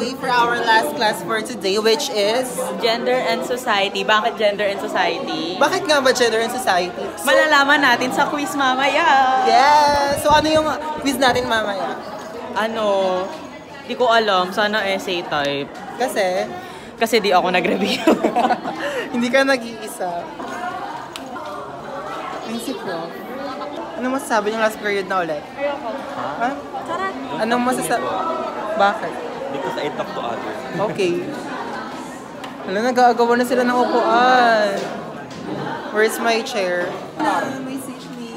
today for our last class for today, which is Gender and Society. Bakit Gender and Society? Bakit nga ba Gender and Society? Malalaman natin sa quiz mamaya. Yes! So ano yung quiz natin mamaya? Ano? Di ko alam. Sana essay type. Kasi di ako nag-review. Hindi ka nag-iisa. Naisip ko. Ano masasabi yung last period na ulit? Ayoko. Ha? Charot. Anong masasabi? Bakit? Because I talk to others. Okay. Alam, nag-aagawa na sila ng upuan. Where's my chair? Message me.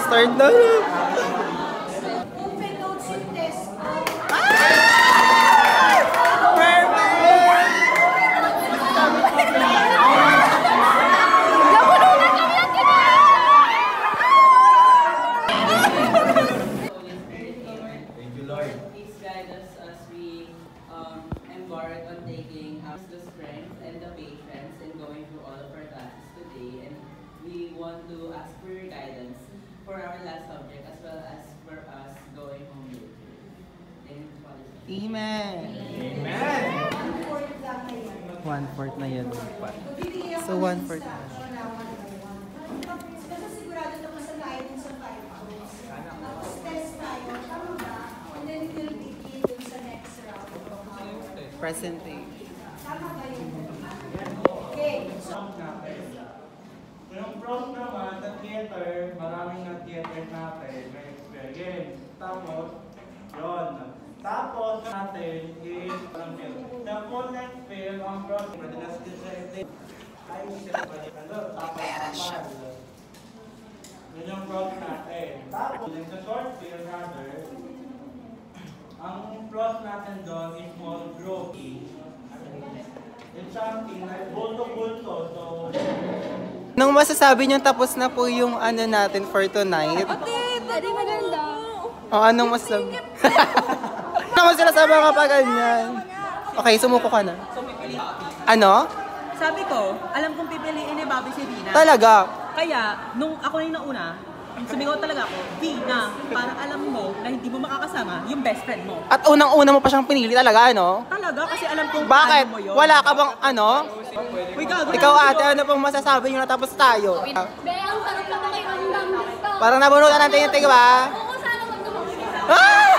Start na. Embark on taking the strength and the patience in going through all of our classes today, and we want to ask for your guidance for our last subject as well as for us going home later. Amen. Amen! 1/4 na yun. So 1/4. Kasi sigurado ito masalayan din sa 5 hours. Tapos test tayo, tama ba? And then it will begin dun sa next round. Presentation. Tama ba yun? Okay. Yung pros naman, sa theater, maraming na theater natin, may experience. Tapos, yun. Tapos natin is ang film. The full length film, ang pros, madalas din sa edit. Ay, siya pa rin. Tapos, yun yung pros natin. Tapos, sa short film, rather, ang pros natin doon is more growing. It's something like bulto-bulto, so... Nung masasabi niyo tapos na po yung ano natin for tonight? Pwede maganda. O anong masasabi? Naman sila sabi kapag ganyan. Okay, sumuko ka na. Ano? Sabi ko, alam kong pipiliin ni Bobby si Vina. Talaga? Kaya, nung ako na yung nauna, sumigaw talaga ako, Vina, parang alam mo na hindi mo makakasama yung best friend mo. At unang-una mo pa siyang pinili talaga, ano? Talaga, kasi alam kong Bakit? ano mo yun. Wala ka bang ano? Uy, gago, Ikaw ate, ano pong masasabi niyo natapos tayo? Be, ang sarap na pakiramdam dito. Parang nabunutan natin yung tiga ba? Oo, sana magdumag. Ah!